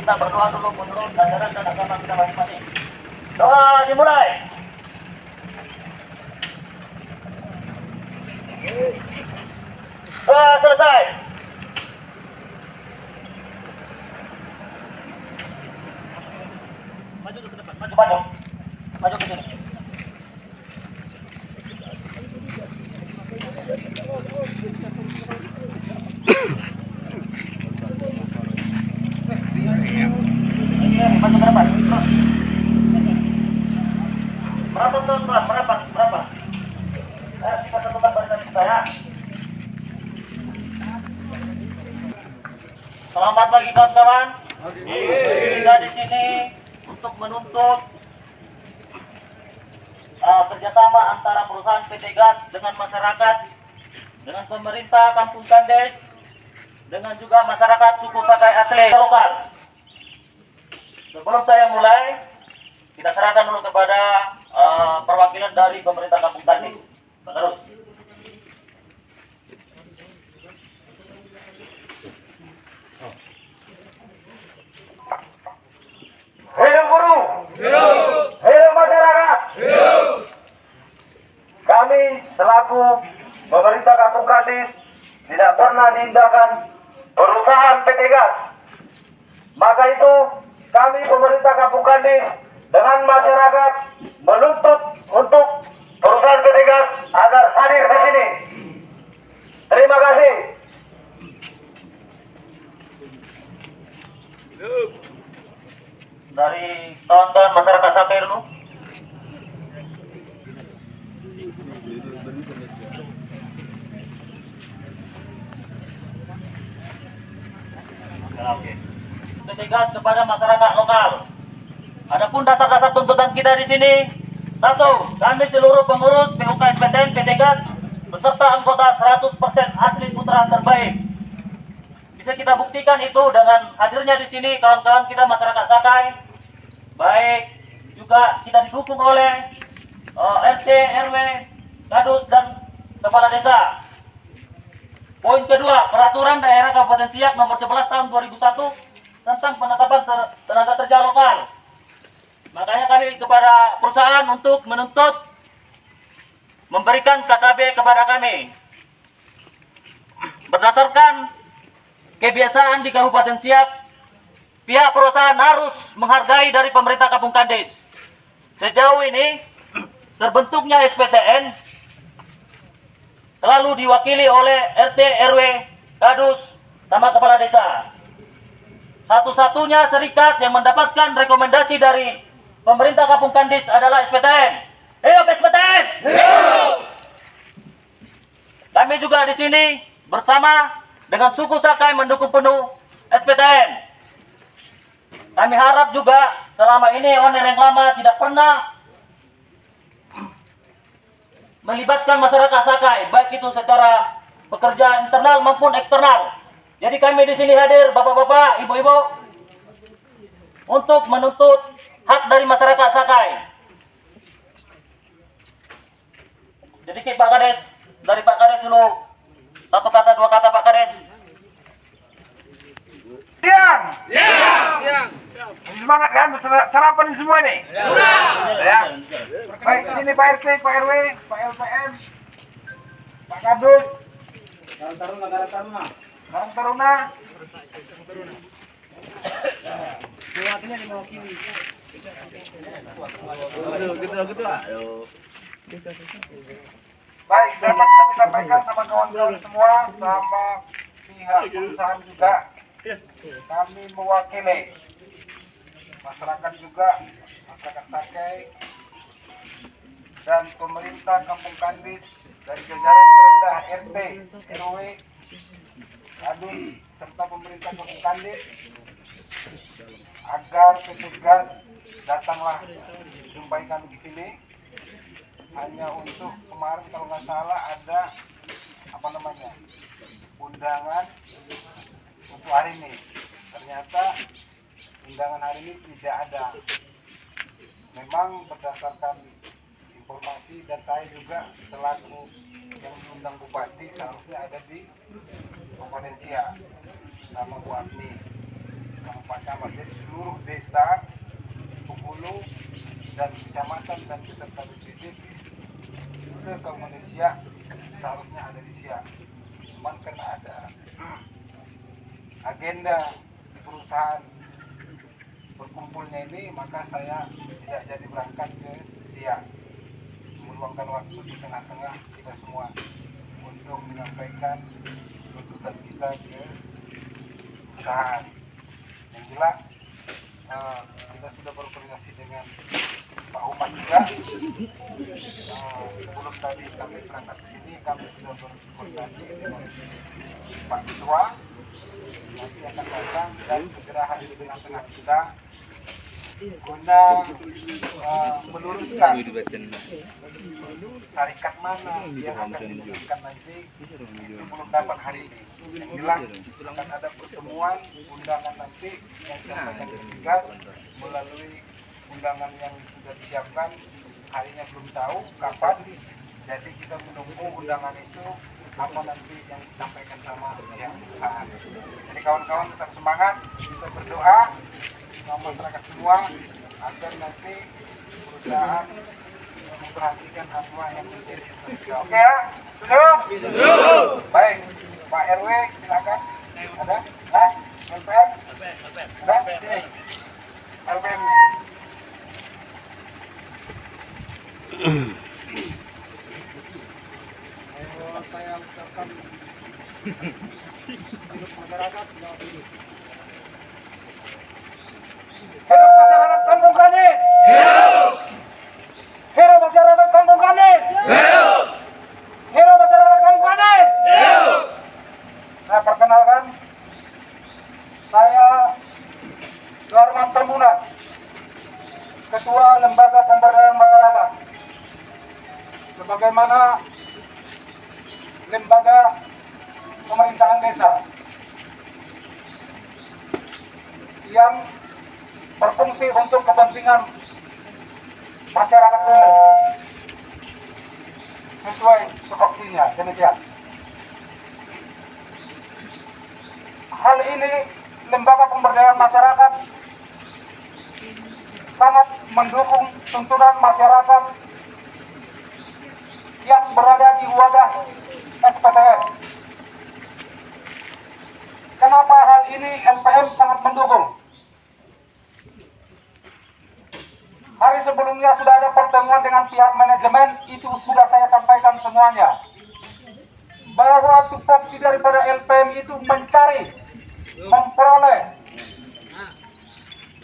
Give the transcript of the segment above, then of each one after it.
kita berdoa dulu menurut ajaran dan agama kita masing-masing. Doa dimulai. Doa selesai. Maju ke depan, maju ke sini. Maju ke depan. Berapa teman? Berapa? Kita tentukan barisan kita ya. Selamat pagi kawan-kawan. Kita di sini untuk menuntut kerjasama antara perusahaan PT Gas dengan masyarakat, dengan pemerintah Kampung Kandes, dengan juga masyarakat suku Sakai asli lokal. Sebelum saya mulai, kita serahkan dulu kepada perwakilan dari pemerintah Kampung Kandes. Terus. Hidup buruh! Hidup! Hidup masyarakat! Hidup! Kami selaku pemerintah Kampung Kandes tidak pernah diindahkan perusahaan PT Gas. Maka itu kami pemerintah Kampung Kandes dengan masyarakat menuntut untuk perusahaan PT Gas agar hadir di sini. Terima kasih. Dari kawan-kawan masyarakat Sakai dulu. Oke. PT Gas kepada masyarakat lokal. Adapun dasar-dasar tuntutan kita di sini, 1. Kami seluruh pengurus PUK SPTN PT Gas beserta anggota 100% asli putra terbaik. Bisa kita buktikan itu dengan hadirnya di sini kawan-kawan kita masyarakat Sakai. Baik juga kita didukung oleh RT, RW, Kadus dan Kepala Desa. Poin kedua, Peraturan Daerah Kabupaten Siak nomor 11 tahun 2001 tentang penetapan tenaga kerja lokal. Makanya kami kepada perusahaan untuk menuntut memberikan KKB kepada kami. Berdasarkan kebiasaan di Kabupaten Siak, pihak perusahaan harus menghargai dari pemerintah Kampung Kandes. Sejauh ini terbentuknya SPTN selalu diwakili oleh RT, RW, Kadus, sama Kepala Desa. Satu-satunya serikat yang mendapatkan rekomendasi dari pemerintah Kampung Kandes adalah SPTN. Hidup SPTN! Hidup! Kami juga di sini bersama dengan suku Sakai mendukung penuh SPTN. Kami harap juga selama ini owner yang lama tidak pernah melibatkan masyarakat Sakai, baik itu secara pekerja internal maupun eksternal. Jadi kami di sini hadir, bapak-bapak, ibu-ibu, untuk menuntut hak dari masyarakat Sakai. Jadi Pak Kades, dari Pak Kades dulu, 1 kata 2 kata Pak Kades. Siang. Semangat kan sarapan semua nih. Ya. Baik sini Pak RT, Pak RW, Pak LPM, Pak Kadus, Karang Taruna. Mewakili mewakili. Baik, dapat kami sampaikan sama kawan-kawan semua, sama pihak perusahaan juga. Kami mewakili masyarakat juga, masyarakat Sakai dan pemerintah Kampung Kandes dari jajaran terendah RT, RW, Kadus serta pemerintah Kampung Kandes agar PT Gas datanglah jumpai kami di sini. Hanya untuk kemarin kalau nggak salah ada undangan untuk hari ini. Ternyata undangan hari ini tidak ada. Memang berdasarkan informasi dan saya juga selaku yang diundang Bupati seharusnya ada di Kabupaten Siak sama Bu Agni. sama Pak Camat. Jadi seluruh desa, penghulu dan kecamatan dan beserta BPD se-Kabupaten Siak seharusnya ada di Siak. Cuman karena ada agenda di perusahaan berkumpulnya ini, maka saya tidak jadi berangkat ke Siak, meluangkan waktu di tengah-tengah kita semua untuk menyampaikan tuntutan kita ke perusahaan. Yang jelas kita sudah berkoordinasi dengan Pak Humas juga. Sebelum tadi kami berangkat ke sini, kami sudah berkoordinasi dengan Pak Ketua. Nanti akan datang dan segera hadir di tengah-tengah kita guna meluruskan syarikat mana yang akan diputuskan nanti. Itu belum dapat hari ini. Yang jelas akan ada pertemuan undangan nanti yang disampaikan tugas melalui undangan yang sudah disiapkan. Harinya belum tahu kapan, jadi kita menunggu undangan itu apa nanti yang disampaikan sama yang perusahaan. Jadi kawan-kawan tetap semangat, bisa berdoa sama masyarakat semua agar nanti perusahaan memperhatikan apa yang menjadi kita. Oke ya? Setuju? Baik, Pak RW silakan. Ada? LPM? Ada? Sini. LPM. Saya ucapkan hidup masyarakat. Hidup masyarakat Kampung Ganes. Hidup. Hidup masyarakat Kampung Ganes. Hidup. Hidup masyarakat Kampung Ganes. Hidup. Saya perkenalkan, saya Suarman Tembunan, Ketua Lembaga Pemberdayaan Masyarakat. Sebagaimana lembaga pemerintahan desa yang berfungsi untuk kepentingan masyarakat umum sesuai tupoksinya. Demikian. Hal ini lembaga pemberdayaan masyarakat sangat mendukung tuntunan masyarakat yang berada di wadah SPTN. Kenapa hal ini LPM sangat mendukung? Hari sebelumnya sudah ada pertemuan dengan pihak manajemen, itu sudah saya sampaikan semuanya. Bahwa tupoksi daripada LPM itu mencari, memperoleh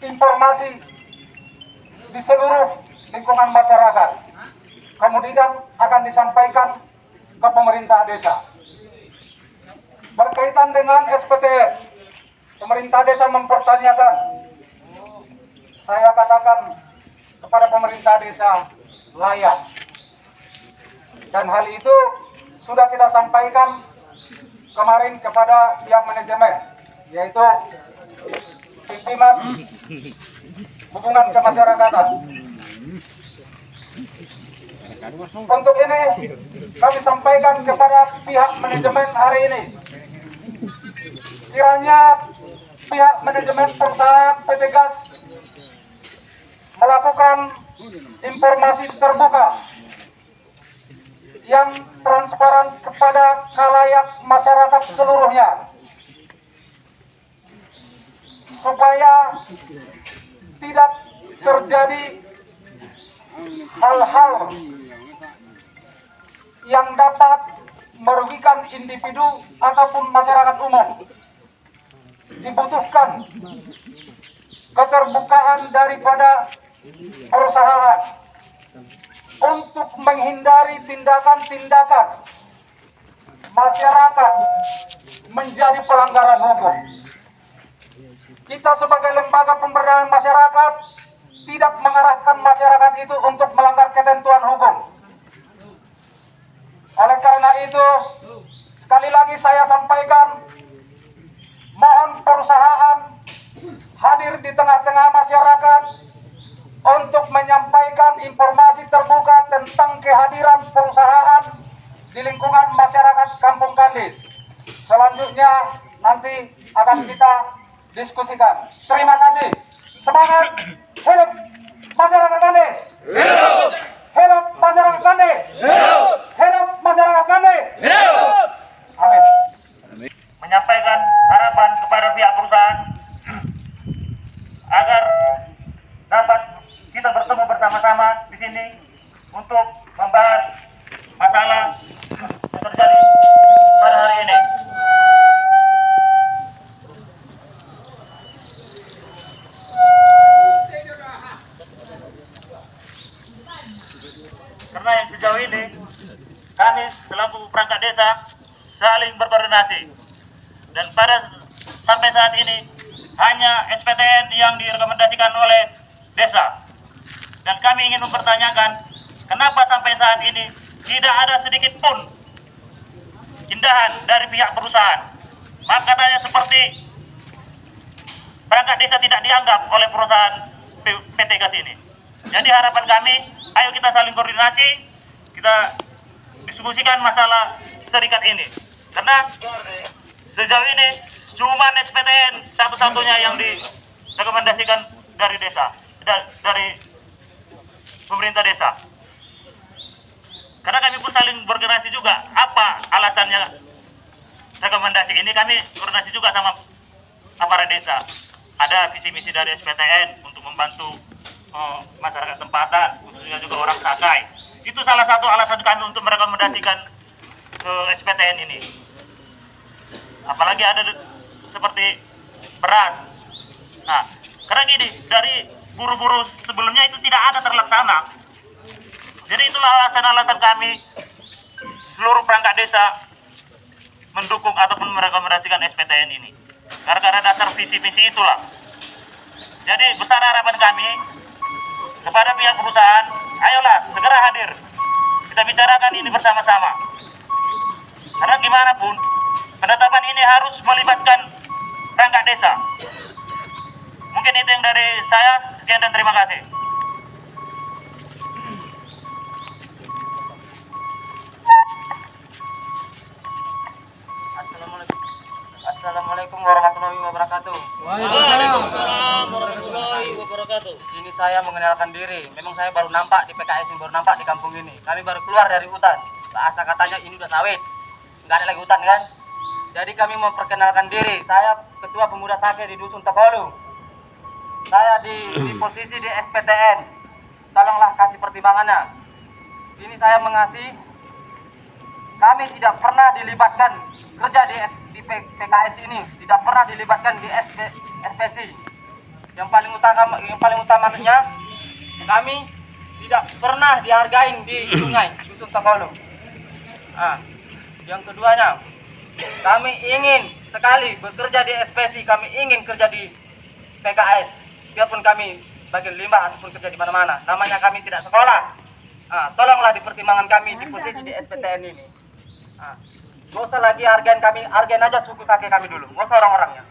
informasi di seluruh lingkungan masyarakat. Kemudian akan disampaikan ke pemerintah desa. Berkaitan dengan SPTN, pemerintah desa mempertanyakan. Saya katakan kepada pemerintah desa layak. Dan hal itu sudah kita sampaikan kemarin kepada pihak manajemen, yaitu pimpinan hubungan kemasyarakatan. Untuk ini kami sampaikan kepada pihak manajemen hari ini, kiranya pihak manajemen perusahaan PT Gas melakukan informasi terbuka yang transparan kepada khalayak masyarakat seluruhnya, supaya tidak terjadi hal-hal yang dapat merugikan individu ataupun masyarakat umum. Dibutuhkan keterbukaan daripada perusahaan untuk menghindari tindakan-tindakan masyarakat menjadi pelanggaran hukum. Kita sebagai lembaga pemberdayaan masyarakat tidak mengarahkan masyarakat itu untuk melanggar ketentuan hukum. Oleh karena itu, sekali lagi saya sampaikan, mohon perusahaan hadir di tengah-tengah masyarakat untuk menyampaikan informasi terbuka tentang kehadiran perusahaan di lingkungan masyarakat Kampung Kandis. Selanjutnya nanti akan kita diskusikan. Terima kasih. Semangat. Hidup masyarakat Gandes. Hidup. Hidup masyarakat Gandes. Hidup. Hidup masyarakat Gandes. Hidup. Amin. Menyampaikan harapan kepada pihak perusahaan agar dapat kita bertemu bersama-sama di sini untuk membahas masalah yang terjadi pada hari ini. Karena yang sejauh ini kami selaku perangkat desa saling berkoordinasi, dan sampai saat ini hanya SPTN yang direkomendasikan oleh desa. Dan kami ingin mempertanyakan kenapa sampai saat ini tidak ada sedikit pun tindakan dari pihak perusahaan. Maka katanya seperti perangkat desa tidak dianggap oleh perusahaan PT Gas ini. Jadi harapan kami, ayo kita saling koordinasi, kita diskusikan masalah serikat ini. Karena sejauh ini cuma SPTN satu-satunya yang direkomendasikan dari desa, dari pemerintah desa. Karena kami pun saling berkoordinasi juga, apa alasannya rekomendasi ini, kami koordinasi juga sama aparat desa. Ada visi misi dari SPTN untuk membantu masyarakat tempatan, khususnya juga orang Sakai. Itu salah satu alasan kami untuk merekomendasikan ke SPTN ini. Apalagi ada seperti beras. Nah, karena gini, dari buru-buru sebelumnya itu tidak ada terlaksana. Jadi itulah alasan-alasan kami seluruh perangkat desa mendukung ataupun merekomendasikan SPTN ini. Karena dasar visi-visi itulah. Jadi besar harapan kami kepada pihak perusahaan, ayolah segera hadir. Kita bicarakan ini bersama-sama. Karena gimana pun, penetapan ini harus melibatkan perangkat desa. Mungkin itu yang dari saya. Sekian dan terima kasih. Assalamualaikum warahmatullahi wabarakatuh. Waalaikumsalam warahmatullahi wabarakatuh. Di sini saya mengenalkan diri. Memang saya baru nampak di PKS, baru nampak di kampung ini. Kami baru keluar dari hutan. Bahasa katanya ini udah sawit, nggak ada lagi hutan kan? Jadi kami memperkenalkan diri. Saya Ketua Pemuda Sake di Dusun Tokolu. Saya di posisi di SPTN. Tolonglah kasih pertimbangannya. Ini saya mengasih. Kami tidak pernah dilibatkan kerja di PKS ini, tidak pernah dilibatkan di SPC. Yang paling utamanya kami tidak pernah dihargain di sungai Dusun Tokolu. Yang keduanya, kami ingin sekali bekerja di SPC, kami ingin kerja di PKS, biarpun kami bagian limbah ataupun kerja di mana-mana. Namanya kami tidak sekolah. Tolonglah dipertimbangkan kami di posisi di SPTN ini. Gak usah lagi hargain kami, hargain aja suku Sake kami dulu, gak usah orang-orangnya.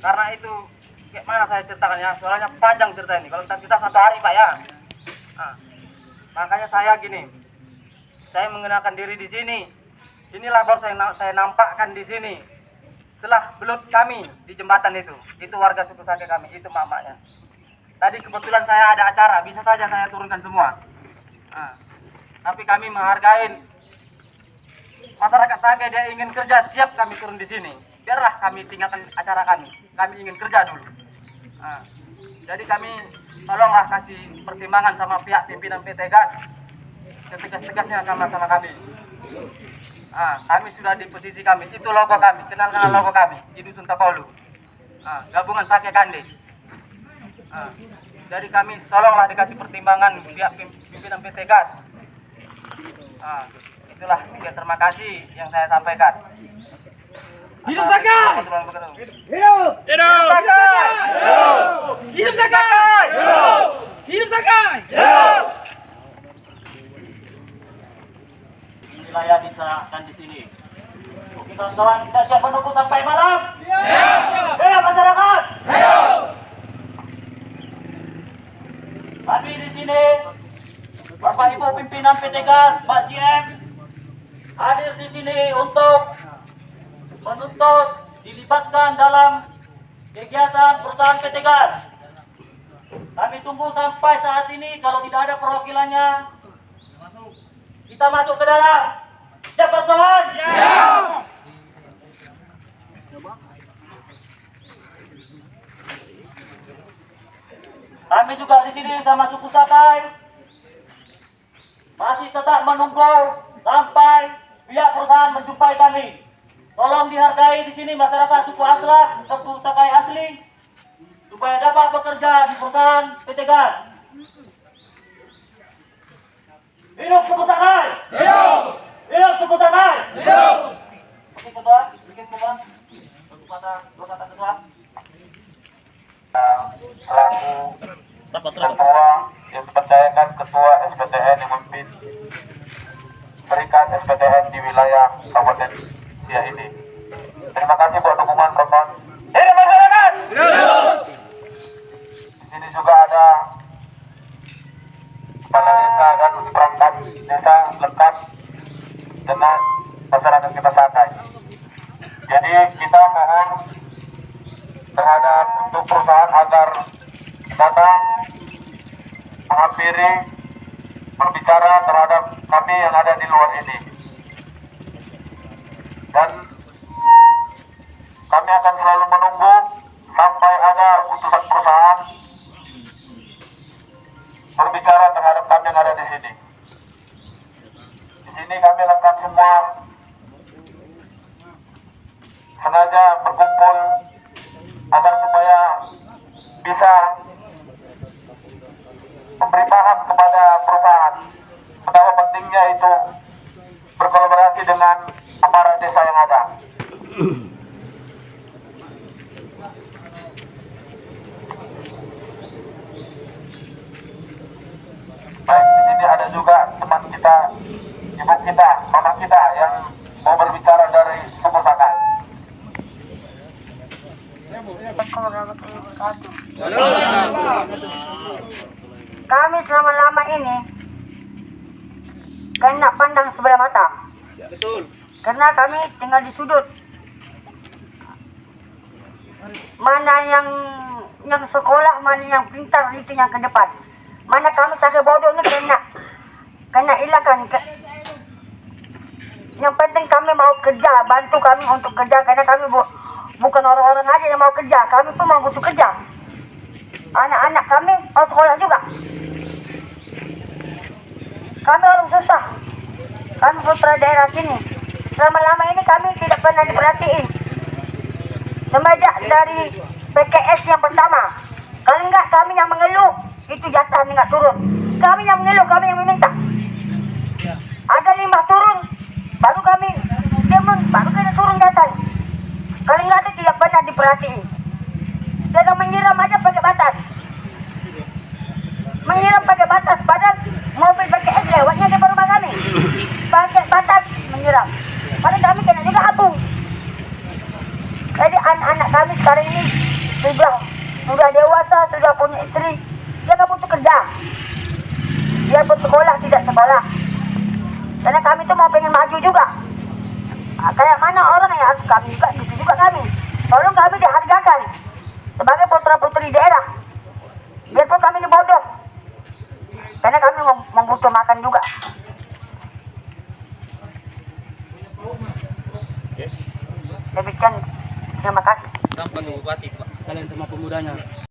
Karena itu, kayak mana saya ceritakan ya, soalnya panjang cerita ini. Kalau kita satu hari Pak ya. Makanya saya gini, saya mengenalkan diri di sini. Inilah baru saya nampakkan di sini. Setelah belut kami di jembatan itu warga suku Sake kami, itu mamanya. Tadi kebetulan saya ada acara, bisa saja saya turunkan semua. Tapi kami menghargai masyarakat Sake, dia ingin kerja, siap kami turun di sini. Biarlah kami tinggalkan acara kami ingin kerja dulu. Jadi kami tolonglah kasih pertimbangan sama pihak pimpinan PT Gas, setegas-tegasnya sama kami. Kami sudah di posisi kami, itu logo kami, kenalkan logo kami di Dusun Tokolu, gabungan Sake Gandes. Jadi kami tolonglah dikasih pertimbangan pihak pimpinan PT Gas. Itulah, sekian terima kasih yang saya sampaikan. Hidup Sake! Hidup! Hidup Sake! Hidup Sake! Hidup Sake! Wilayah disahkan di sini. Oke kawan-kawan, kita siap menunggu sampai malam. Siap masyarakat. Kami di sini, Bapak Ibu pimpinan PT Gas, Pak GM, hadir di sini untuk menuntut dilibatkan dalam kegiatan perusahaan PT Gas. Kami tunggu sampai saat ini. Kalau tidak ada perwakilannya, kita masuk ke dalam. Siap kawan? Siap. Kami juga di sini sama suku Sakai masih tetap menunggu sampai pihak perusahaan menjumpai kami. Tolong dihargai di sini masyarakat suku Aslak, suku Sakai asli, supaya dapat bekerja di perusahaan PT Gas. Hidup suku Sakai! Hidup! Hidup suku Sakai! Hidup! Oke ketua, bikin ketua. Dua kata ketua. Selaku ketua yang dipercayakan ketua SPTN yang memimpin Serikat SPTN di wilayah Kabupaten Siak ini. Terima kasih buat dukungan kawan. Hidup masyarakat! Hidup! Di sini juga ada kepala desa dan seperangkat desa lengkap dengan masyarakat kita Sakai. Jadi kita mohon terhadap untuk perusahaan agar datang menghampiri berbicara terhadap kami yang ada di luar ini, dan kami akan selalu menunggu sampai ada utusan perusahaan berbicara terhadap kami yang ada di sini. Di sini kami lengkap semua, sengaja berkumpul agar supaya bisa memberi paham kepada perusahaan betapa pentingnya itu berkolaborasi dengan aparat desa yang ada. Baik, di sini ada juga teman kita, ibu kita, mama kita yang mau berbicara dari suku Sakai. Kami selama-lama ini kena pandang sebelah mata. Karena kami tinggal di sudut. Mana yang sekolah, mana yang pintar, itu yang ke depan. Mana kami Sakai bodoh ni kena hilangkan. Yang penting kami mau kerja, bantu kami untuk kerja, karena kami bukan orang-orang aja yang mau kerja, kami pun mau butuh kerja. Anak-anak kami mau sekolah juga. Kami orang susah. Kami putra daerah sini. Selama-lama ini kami tidak pernah diperhatiin. Semenjak dari PKS yang pertama. Kalau enggak kami yang mengeluh, itu jatah enggak turun. Kami yang mengeluh, kami yang meminta. Ada 5 turun, baru kami demen, baru kena turun jatah. Kalau enggak itu tidak pernah diperhatiin. Jangan menyiram aja pakai batas. Menyiram pakai batas, padahal mobil PKS lewatnya di rumah kami. Pakai batas menyiram. Padahal kami kena juga abu. Jadi anak-anak kami sekarang ini sudah dewasa, sudah punya istri. Dia tak butuh kerja. Dia pun sekolah, tidak sekolah. Karena kami tu mau pengen maju juga. Kayak mana orang yang harus kami juga, gitu juga kami. Tolong kami dihargakan sebagai putra-putri daerah. Biarpun kami ini bodoh. Karena kami membutuh makan juga. Demikian, terima kasih. Sampai Bupati, Pak. Kalian sama pemudanya.